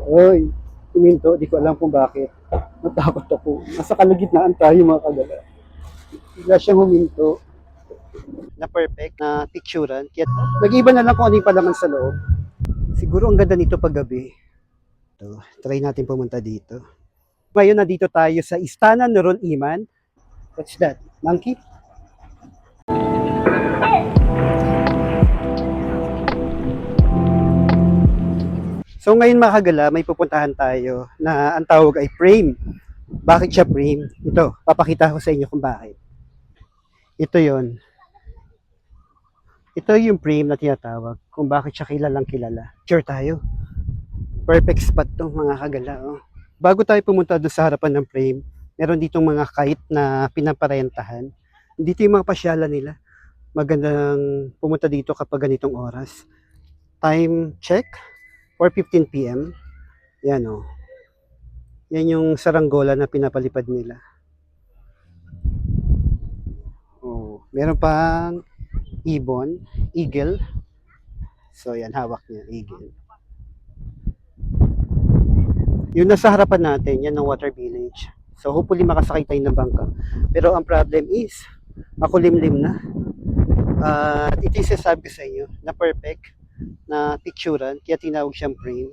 Oy, huminto, di ko alam kung bakit. Natakot ako. Nasa kalagitnaan tayo mga kagala. Bigla siyang huminto. Na perfect, na picturean. Kaya nag-iiba na lang kung ano yung palaman sa loob. Siguro ang ganda nito pag gabi. So, try natin pumunta dito. Ngayon nandito tayo sa Istana Nurul Iman. What's that? Monkey? So ngayon mga kagala, may pupuntahan tayo na ang tawag ay frame. Bakit siya frame? Ito, papakita ko sa inyo kung bakit. Ito yon. Ito yung frame na tinatawag kung bakit siya kilalang kilala. Sure tayo. Perfect spot to mga kagala. Oh. Bago tayo pumunta doon sa harapan ng frame, meron ditong mga kite na pinaparentahan. Dito yung mga pasyalan nila. Magandang pumunta dito kapag ganitong oras. Time check, 4:15 p.m. Yan o. Oh. Yan yung saranggola na pinapalipad nila. Oh, meron pang ibon, eagle. So yan, hawak niya, eagle. Yung nasa harapan natin, yan ang water village. So hopefully makasakay tayo ng bangka. Pero ang problem is, makulimlim na. At ito yung sasabi ko sa inyo na perfect na picturean, kaya tinawag siyang frame.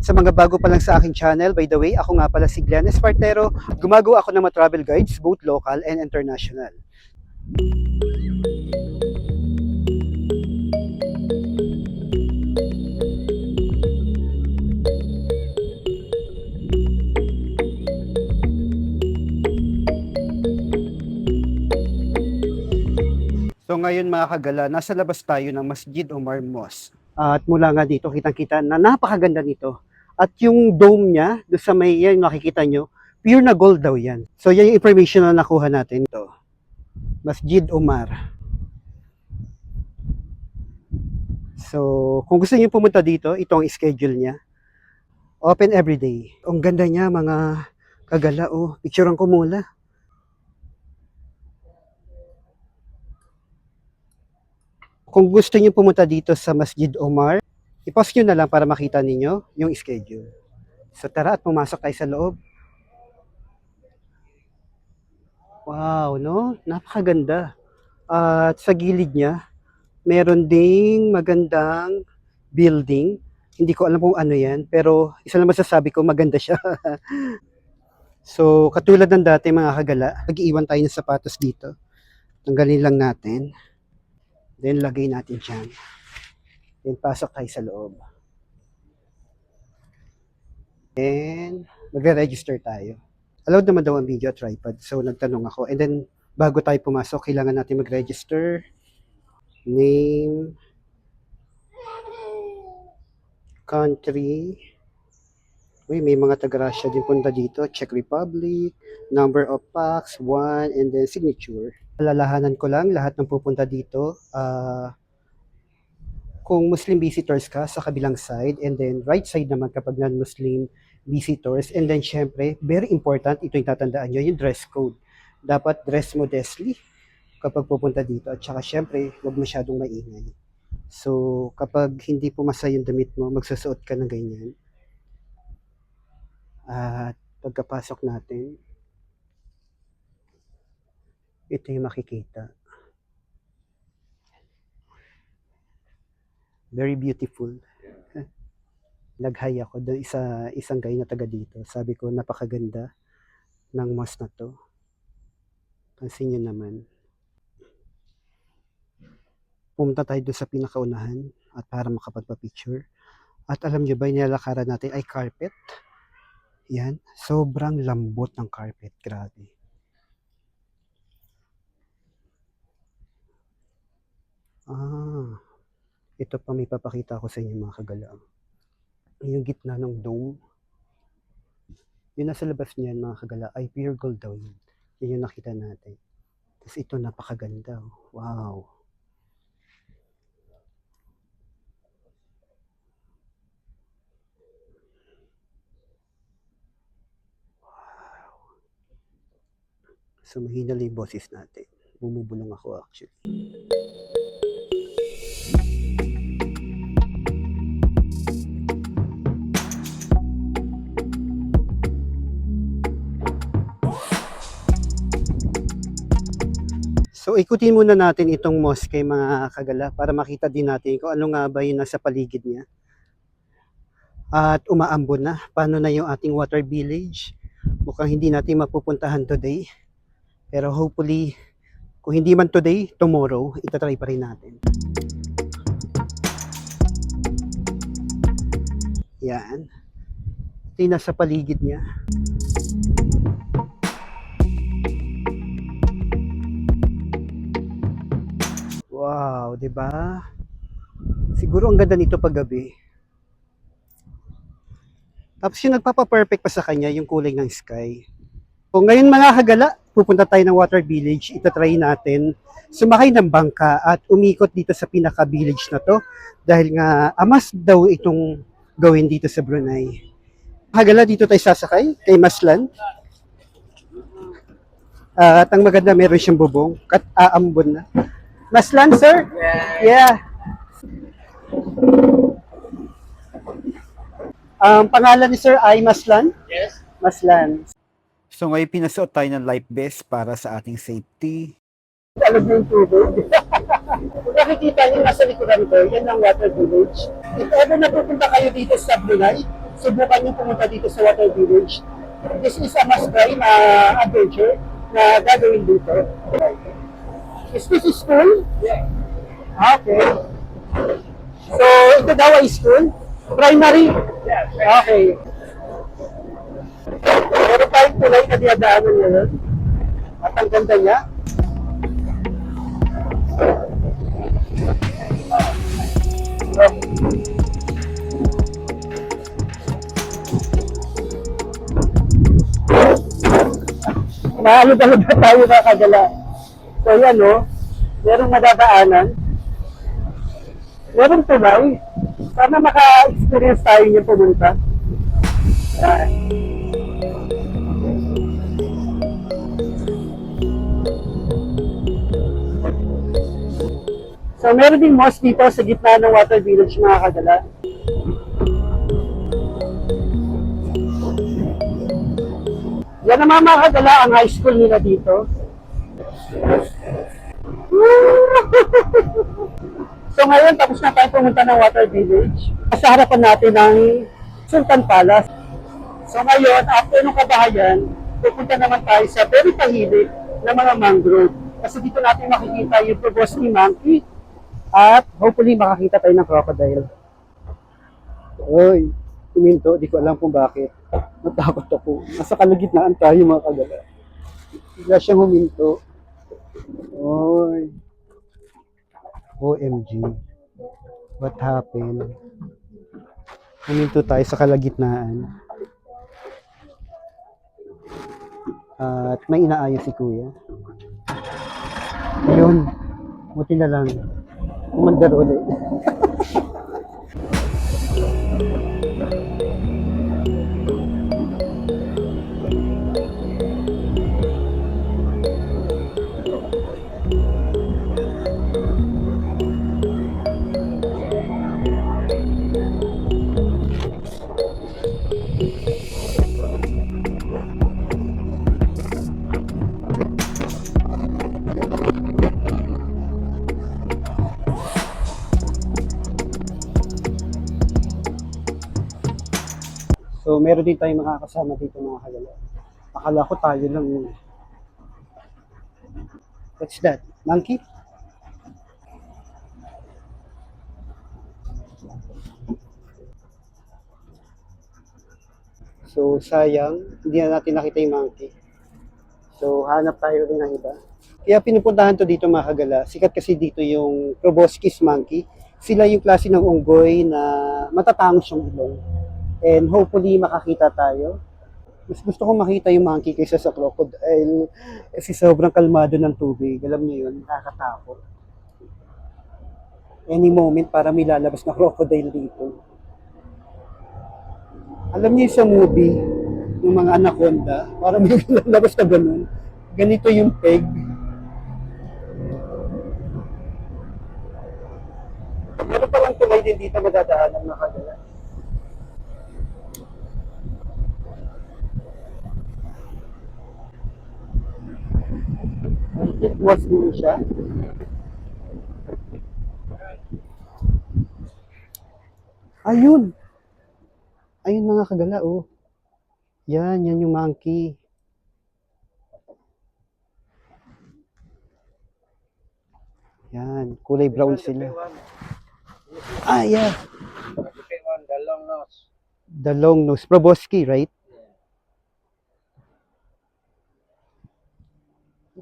Sa mga bago pa lang sa aking channel, by the way, ako nga pala si Glenn Espartero. Gumagawa ako ng mga travel guides, both local and international. So ngayon mga kagala, nasa labas tayo ng Masjid Omar Mosque. At mula nga dito, kitang-kita na napakaganda nito. At yung dome niya, doon sa may yan, nakikita nyo, pure na gold daw yan. So yan yung information na nakuha natin. Ito, Masjid Omar. So kung gusto niyo pumunta dito, ito ang schedule niya. Open every day. Ang ganda niya mga kagala. Oh, picturean ko muna. Kung gusto niyo pumunta dito sa Masjid Omar, i-pause nyo na lang para makita ninyo yung schedule. So tara at pumasok tayo sa loob. Wow, no? Napakaganda. At sa gilid niya, meron ding magandang building. Hindi ko alam kung ano yan, pero isa lang masasabi ko, maganda siya. So, katulad ng dati mga kagala, mag-iwan tayo ng sapatos dito. Tanggalin lang natin. Then, lagay natin dyan. Then, pasok tayo sa loob. Then, magre-register tayo. Allowed naman daw ang video at tripod. So, nagtanong ako. And then, bago tayo pumasok, kailangan natin mag-register. Name. Country. Uy, may mga taga-Russia din punta dito. Czech Republic. Number of packs, 1. And then, signature. Alalahanan ko lang, lahat ng pupunta dito, kung Muslim visitors ka sa kabilang side, and then right side naman kapag non-Muslim visitors, and then syempre, very important, ito yung tatandaan nyo, yung dress code. Dapat dress modestly kapag pupunta dito, at saka syempre, huwag masyadong maingay. So, kapag hindi pumasa yung damit mo, magsusuot ka ng ganyan. At pagkapasok natin, ito yung makikita. Very beautiful. Nag-hi ako doon isang guy na taga dito. Sabi ko, napakaganda ng mosque na to. Pansin nyo naman. Pumunta tayo doon sa pinakaunahan at para makapagpa-picture. At alam nyo ba, nilalakaran natin ay carpet. Yan. Sobrang lambot ng carpet. Grabe. Ito pa may papakita ko sa inyo mga kagala. Yung gitna ng dome. Yung nasa labas niyan mga kagala ay pure gold daw yun. Yun yung nakita natin. Tapos ito napakaganda. Wow. So mahina lang yung boses natin. Bumubulong ako actually. So, ikutin muna natin itong mosque mga kagala para makita din natin kung ano nga ba yung nasa paligid niya. At umaambon na. Paano na yung ating water village? Mukhang hindi natin mapupuntahan today. Pero hopefully, kung hindi man today, tomorrow, itatry pa rin natin. Yan. Ito yung nasa paligid niya. Wow, 'di ba? Siguro ang ganda nito pag gabi. Tapos yung nagpapa-perfect pa sa kanya yung kulay ng sky. So ngayon mga kagala, pupunta tayo ng water village. Itatry natin sumakay ng bangka at umikot dito sa pinaka-village na to dahil nga amas daw itong gawin dito sa Brunei. Kagala, dito tayo sasakay kay Maslan. At ang maganda, meron siyang bubong at aambon na. Maslan, sir? Yeah. Ang pangalan ni sir ay Maslan? Yes. Maslan. So ngayon pinasuot tayo ng life vest para sa ating safety. Alam mo yung tubig. Kung nakikita niyo nasa likuran ko, yan ang water village. If ever napupunta kayo dito sa Brunei, subukan niyo pumunta dito sa water village. This is a must-try na adventure na gagawin dito. Is this school? Yeah. Okay. So, ito daw ay school? Primary? Yes. Okay. Meron tayong tulay na dinadaanan ngayon. At ang ganda niya. Maalog-alog na tayo mga kagala. So yan o, merong madadaanan. Merong tulay. Sana maka-experience tayo niyo pumunta. So meron din mosque dito sa gitna ng water village mga kagala. Yan naman mga kagala ang high school nila dito. So ngayon tapos na tayo pumunta ng water village. Sa harapan natin ng Sultan Palace. So ngayon, after ng kabahayan, pupunta naman tayo sa very tahimik na mga mangrove. Kasi dito natin makikita yung proboscis monkey at hopefully makakita tayo ng crocodile. Oy, huminto, di ko alam kung bakit. Natakot ako. Nasa kalagitnaan tayo mga kagala. Bigla siyang huminto. Oy. OMG. What happened? Huminto tayo sa kalagitnaan. At may inaayos si kuya. Ayun. Buti na lang. Umandar ulit. So, meron din tayong makakasama dito mga kagala. Akala ko tayo lang yun. What's that? Monkey? So, sayang, hindi na natin nakita yung monkey. So, hanap tayo rin ng iba. Kaya pinupuntahan to dito mga kagala. Sikat kasi dito yung proboscis monkey. Sila yung klase ng unggoy na matatangos yung ilong. And hopefully makakita tayo. Mas gusto kong makita yung monkey kaysa sa crocodile. Kasi sobrang kalmado ng tubig. Alam niyo yun, nakakatakot. Any moment para may lalabas na crocodile dito. Alam niyo sa movie, yung mga anaconda, para may lalabas na ganun. Ganito yung peg. Meron palang tulay din dito madadaanan na kagala. was din siya. Ayun. Ayun mga kagala, oh. Yan yung monkey. Yan, kulay brown sila. Ah, yeah. The long nose. The long nose. Proboscis, right?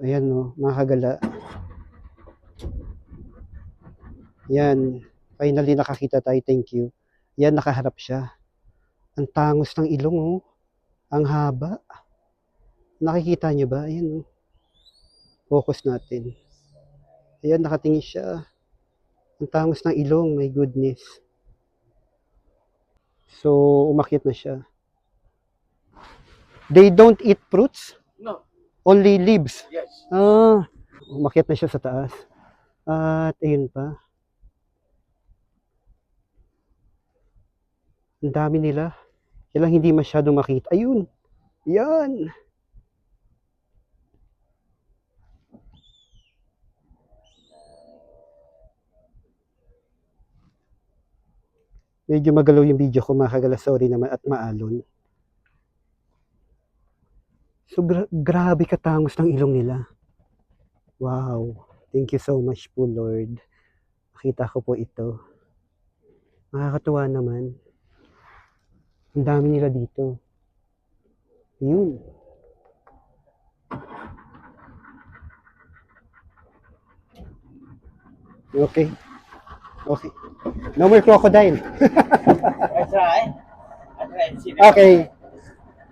Ayan, oh, mga kagala. Yan. Finally nakakita tayo, thank you. Yan, nakaharap siya. Ang tangos ng ilong, oh. Ang haba. Nakikita nyo ba? Ayan, oh. Focus natin. Ayan, nakatingin siya. Ang tangos ng ilong, my goodness. So, umakyat na siya. They don't eat fruits? No. Only leaves? Yes. Ah, umakyat na siya sa taas. At ayun pa. Ang dami nila. Kailang hindi masyadong makita. Ayun. Yan. Medyo magalaw yung video ko, mga kagala. Sorry naman at maalon. So, grabe katangos ng ilong nila. Wow. Thank you so much po, Lord. Nakita ko po ito. Nakakatuwa naman. Ang dami nila dito. Yun. Okay. Okay. No more crocodile. I try. Okay.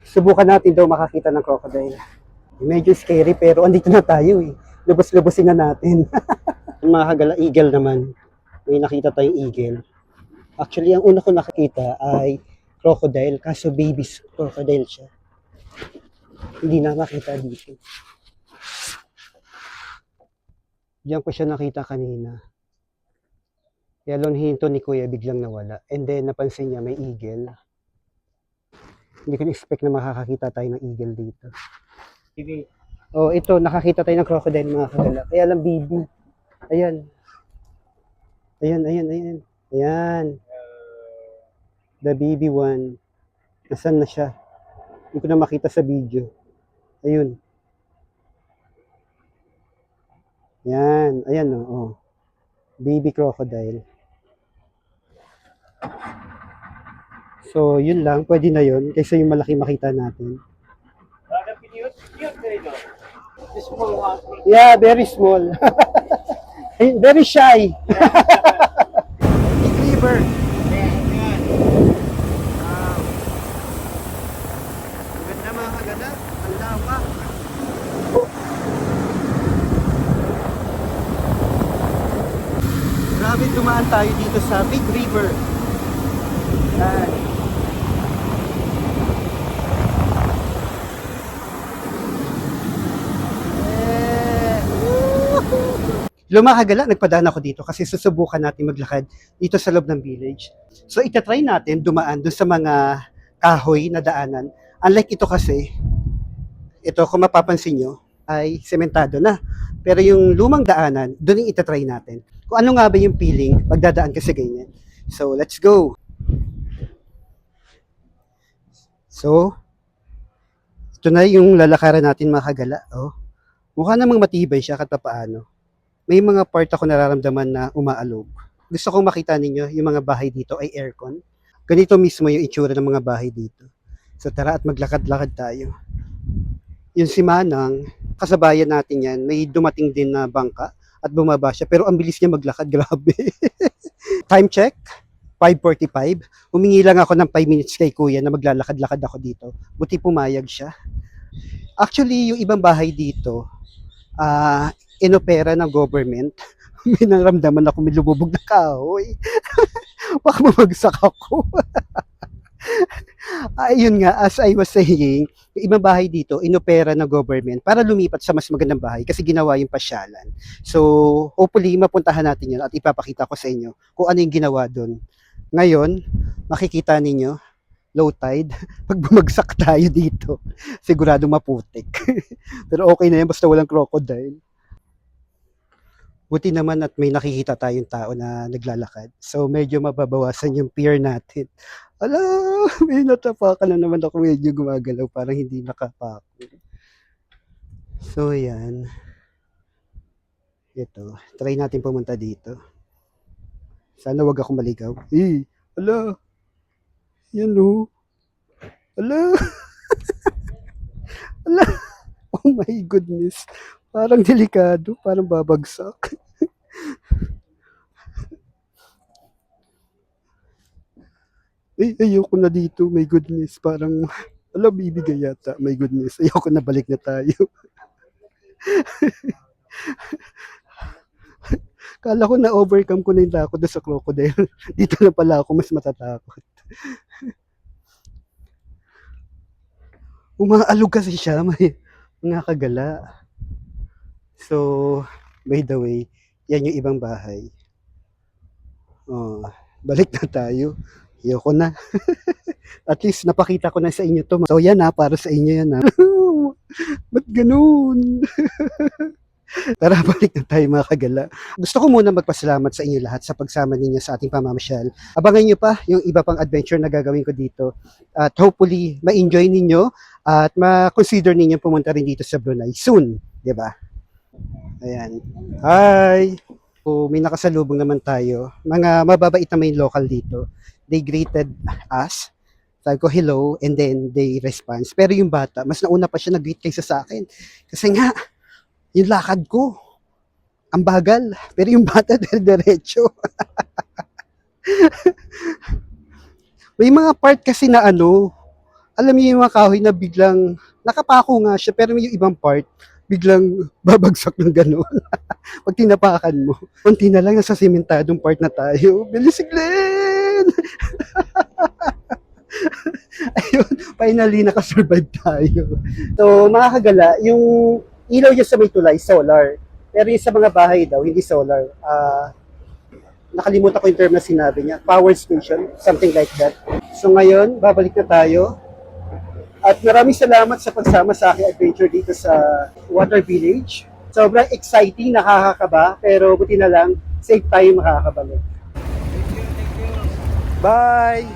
Subukan natin daw makakita ng crocodile. Medyo scary pero andito na tayo eh. Lubos-lubosin na natin. Yung mga kagala, eagle naman. May nakita tayong eagle. Actually, ang una ko nakakita ay crocodile. Kaso baby crocodile siya. Hindi na makita dito. Diyan ko siya nakita kanina. Kaya hinto ni Kuya biglang nawala. And then napansin niya may eagle. Hindi ko expect na makakakita tayo ng eagle dito. Oh, ito nakakita tayo ng crocodile mga kagala. Kaya lang baby. Ayan. Ayan. The baby one. Nasaan na siya? Hindi ko na makita sa video. Ayun. Ayan oh. Baby crocodile. So, yun lang. Pwede na yun. Kaysa yung malaki makita natin. Yeah, very small. Very shy. Big river. Wow. Maganda mga kaganda. Ang lapa. Grabe dumaan tayo dito sa Big River. Yan. Lumakagala, nagpadaan ako dito kasi susubukan natin maglakad dito sa loob ng village. So itatry natin dumaan doon sa mga kahoy na daanan. Unlike ito kasi, ito kung mapapansin nyo, ay sementado na. Pero yung lumang daanan, doon yung itatry natin. Kung ano nga ba yung feeling pagdadaan kasi ganyan. So let's go! So, ito na yung lalakaran natin mga kagala. Oh, mukha namang matibay siya kahit paano. May mga part ako nararamdaman na umaalog. Gusto kong makita ninyo yung mga bahay dito ay aircon. Ganito mismo yung itsura ng mga bahay dito. So tara at maglakad-lakad tayo. Yung si Manang, kasabayan natin yan, may dumating din na bangka at bumaba siya. Pero ang bilis niya maglakad, grabe. Time check, 5:45. Humingi lang ako ng 5 minutes kay Kuya na maglalakad-lakad ako dito. Buti pumayag siya. Actually, yung ibang bahay dito, inopera ng government. May naramdaman ako may lumubog na kahoy. Baka mamagsak ako. Ayun nga, as I was saying, yung ibang bahay dito, inopera ng government para lumipat sa mas magandang bahay kasi ginawa yung pasyalan. So, hopefully, mapuntahan natin yun at ipapakita ko sa inyo kung ano yung ginawa doon. Ngayon, makikita ninyo, low tide, pag bumagsak tayo dito, sigurado maputik. Pero okay na yan, basta walang crocodile. Buti naman at may nakikita tayong tao na naglalakad. So medyo mababawasan yung fear natin. Ala, may natapakan na naman ako, medyo gumagalaw, parang hindi nakapako. So yan, ito. Try natin pumunta dito. Sana wag ako maligaw. Ala, yan o. Ala, ala. Oh my goodness. Parang delikado, parang babagsak. Ayoko na dito, my goodness. Parang, alam, bibigay yata, my goodness. Ayoko na, balik na tayo. Kala ko na-overcome ko na yung takot doon sa crocodile. Dito na pala ako mas matatakot. Umaalog kasi siya, may mga kagala. So, by the way, yan yung ibang bahay. Oh, balik na tayo. Ayoko na. At least napakita ko na sa inyo to. So yan para sa inyo yan Ba't ganun? Tara, balik na tayo mga kagala. Gusto ko muna magpasalamat sa inyo lahat sa pagsama ninyo sa ating pamamasyal. Abangan nyo pa yung iba pang adventure na gagawin ko dito. At hopefully, ma-enjoy ninyo at ma-consider ninyo pumunta rin dito sa Brunei soon. 'Di ba? Ayan. Hi! So, may nakasalubong naman tayo. Mga mababait na may local dito. They greeted us. Sabi ko, hello, and then they respond. Pero yung bata, mas nauna pa siya nag-greet kaysa sa akin. Kasi nga, yung lakad ko, ang bagal. Pero yung bata, diretso. May mga part kasi na alam niyo yung mga kahoy na biglang, nakapako nga siya, pero may yung ibang part, biglang babagsak ng gano'n. Pag tinapakan mo, konti na lang nasa sementadong part na tayo. Bilis si Glenn! Ayun, finally nakasurvive tayo. So mga kagala, yung ilaw niya sa may tulay, solar. Pero yung sa mga bahay daw, hindi solar. Nakalimutan ko yung term na sinabi niya, power station, something like that. So ngayon, babalik na tayo. At maraming salamat sa pagsama sa aking adventure dito sa Water Village. Sobrang exciting, nakakakaba, pero buti na lang, safe tayo makakabalik. Bye!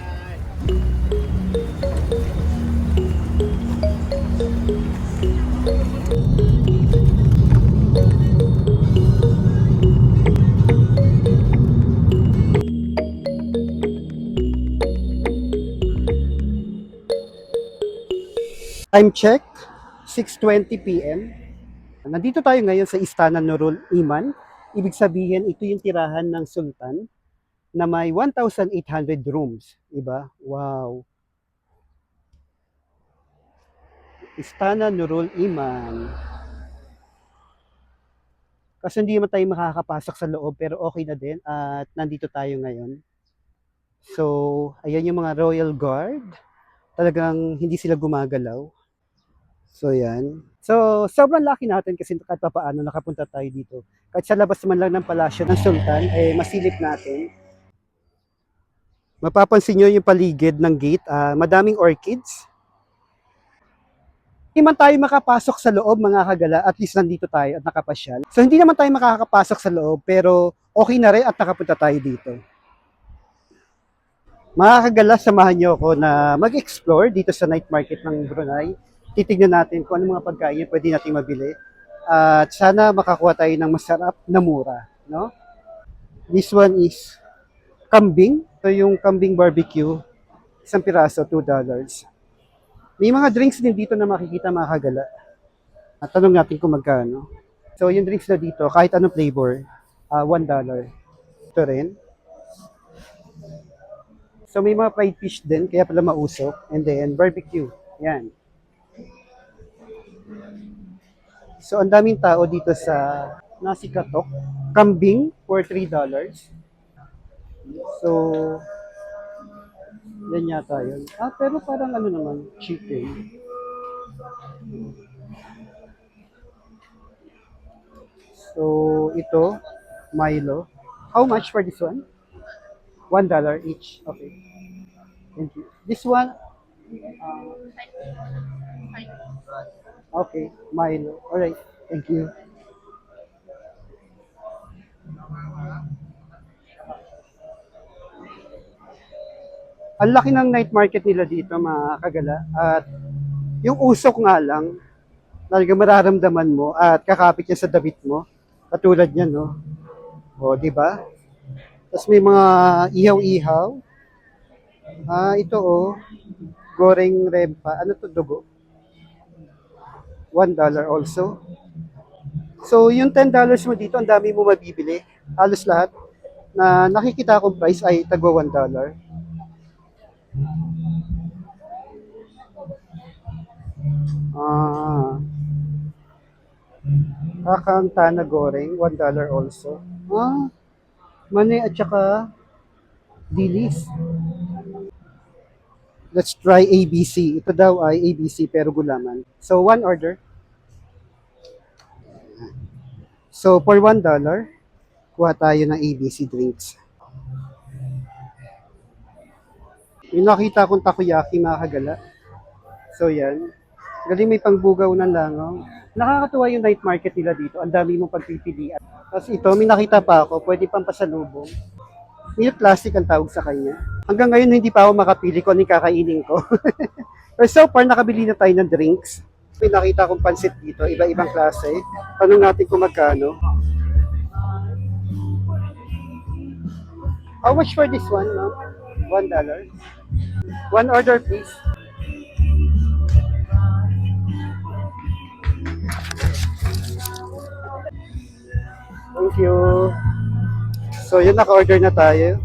Time check, 6:20 p.m. Nandito tayo ngayon sa Istana Nurul Iman. Ibig sabihin, ito yung tirahan ng Sultan na may 1,800 rooms. Diba? Wow. Istana Nurul Iman. Kasi hindi naman tayo makakapasok sa loob, pero okay na din. At nandito tayo ngayon. So, ayan yung mga Royal Guard. Talagang hindi sila gumagalaw. So, yan. So, sobrang lucky natin kasi kahit pa paano nakapunta tayo dito. Kahit sa labas man lang ng palasyo ng Sultan, masilip natin. Mapapansin nyo yung paligid ng gate, madaming orchids. Hindi man tayo makapasok sa loob mga kagala, at least nandito tayo at nakapasyal. So, hindi naman tayo makakapasok sa loob, pero okay na rin at nakapunta tayo dito. Mga kagala, samahan nyo ako na mag-explore dito sa night market ng Brunei. Titignan natin kung ano mga pagkain pwede natin mabili. At sana makakuha tayo ng masarap na mura. No? This one is kambing. Ito yung kambing barbecue. Isang piraso, $2. May mga drinks din dito na makikita mga kagala. At tanong natin kung magkano. So yung drinks na dito, kahit anong flavor, $1. Ito rin. So may mga fried fish din, kaya pala mausok. And then barbecue. Yan. So, ang daming tao dito sa Nasi Katok. Kambing for $3. So, yan yata yun. Pero parang ano naman, chicken. So, ito, Milo. How much for this one? $1 each. Okay. Thank you. This one, okay, Milo. Alright, thank you. Ang laki ng night market nila dito mga kagala. At yung usok nga lang, talagang mararamdaman mo at kakapit niya sa damit mo. Katulad niyan, no? O, di ba? Tapos may mga ihaw-ihaw. Ito goreng rempa. Ano to, dugo? $1 also. So, yung $10 mo dito, ang dami mo mabibili. Halos lahat na nakikita akong price ay tagwa $1. Ah, kakanta na goreng, $1 also. Mani at saka dilis. Let's try ABC. Ito daw ay ABC pero gulaman. So, one order. So, for $1, kuha tayo ng ABC drinks. Yung nakita akong takoyaki mga kagala. So, yan. Galing may pangbugaw ng langaw. Nakakatuwa yung night market nila dito. Ang dami mong pagpipilian. Tapos ito, may nakita pa ako. Pwede pang pasalubong. Milk plastic ang tawag sa kanya. Hanggang ngayon, hindi pa ako makapili kung anong kakainin ko. Pero so far, nakabili na tayo ng drinks. May nakita akong pansit dito, iba-ibang klase. Tanong natin kung magkano. How much for this one, ma'am? $1. One order, please. Thank you. So, yun, naka-order na tayo.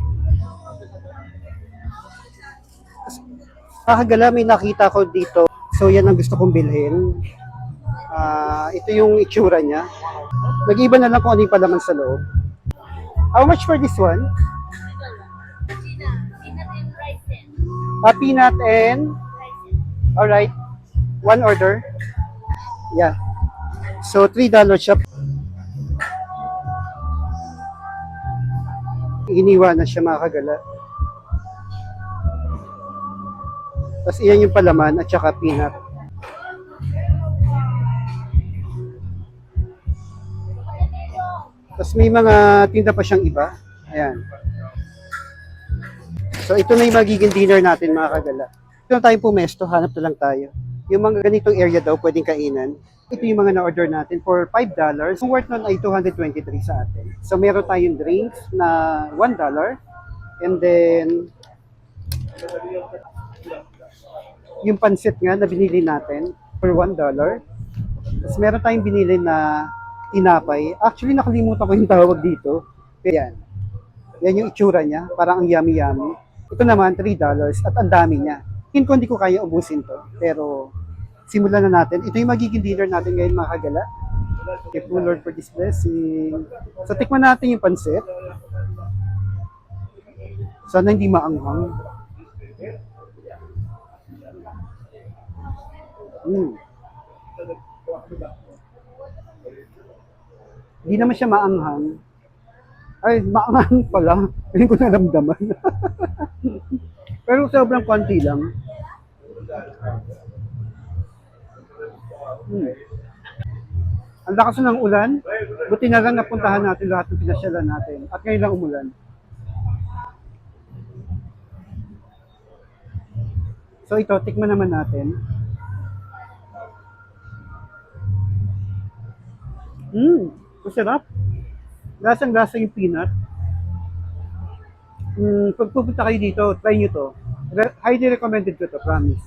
Kakagala, may nakita ko dito. So, yan ang gusto kong bilhin. Ito yung itsura niya. Nag-iba na lang kung ano yung palaman sa loob. How much for this one? Peanut and alright. One order. Yeah. So, $3 siya. Iniwa na siya mga kagala. Tapos iyan yung palaman at saka peanut. Tapos may mga tinda pa siyang iba. Ayan. So ito na yung magiging dinner natin mga kagala. Ito na tayong pumesto, hanap na lang tayo. Yung mga ganitong area daw pwedeng kainan. Ito yung mga na-order natin for $5. Yung worth nun ay $223 sa atin. So meron tayong drinks na $1. And then yung pansit nga na binili natin for $1. Tapos meron tayong binili na tinapay. Actually, nakalimutan ko yung tawag dito. Pero yan. Yan yung itsura niya. Parang ang yummy-yummy. Ito naman, $3. At ang dami niya. Hindi ko kaya ubusin to. Pero, simulan na natin. Ito yung magiging dinner natin ngayon mga kagala. Thank you, Lord, for this blessing. So, tikman natin yung pansit. Sana hindi maanghang. Hindi naman siya maanghang. Ay, maanghang pala. Hindi ko naramdaman. Pero sobrang konti lang. Ang lakas ng ulan. Buti na lang napuntahan natin lahat ng pinasyalan natin. At ngayon lang umulan. So ito, tikman naman natin. Masarap. Lasang-lasa yung peanut. Pag pupunta kayo dito, try nyo to. Highly recommended ko to, promise.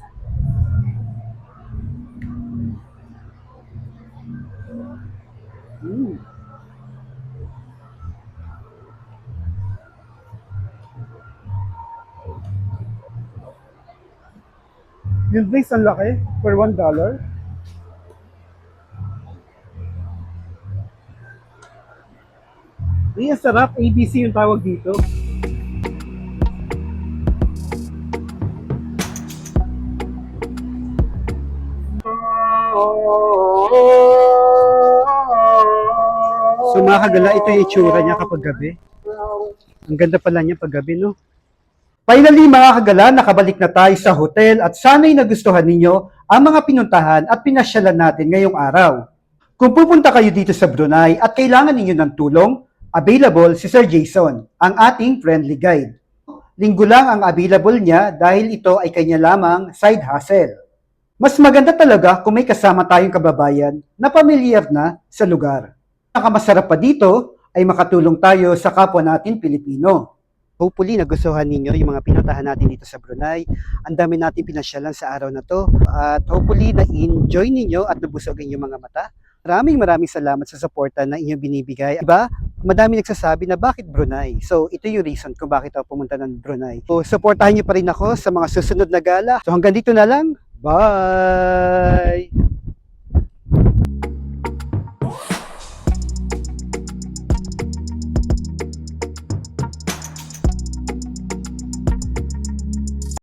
Yung drinks ang laki for $1. Ang sarap, ABC yung tawag dito. So mga kagala, ito yung itsura niya kapag gabi. Ang ganda pala niya pag gabi, no? Finally mga kagala, nakabalik na tayo sa hotel at sana'y nagustuhan ninyo ang mga pinuntahan at pinasyalan natin ngayong araw. Kung pupunta kayo dito sa Brunei at kailangan ninyo ng tulong, Available si Sir Jason, ang ating friendly guide. Linggo lang ang available niya dahil ito ay kanya lamang side hustle. Mas maganda talaga kung may kasama tayong kababayan na pamilyar na sa lugar. Nakamasarap pa dito ay makatulong tayo sa kapwa natin Pilipino. Hopefully nagustuhan ninyo yung mga pinuntahan natin dito sa Brunei. Ang dami natin pinasyalan sa araw na to at hopefully na-enjoy ninyo at nabusog ang inyong mga mata. Maraming salamat sa suporta na inyong binibigay. Diba? Madami nagsasabi na bakit Brunei? So, ito yung reason kung bakit ako pumunta ng Brunei. So, supportahan niyo pa rin ako sa mga susunod na gala. So, hanggang dito na lang. Bye!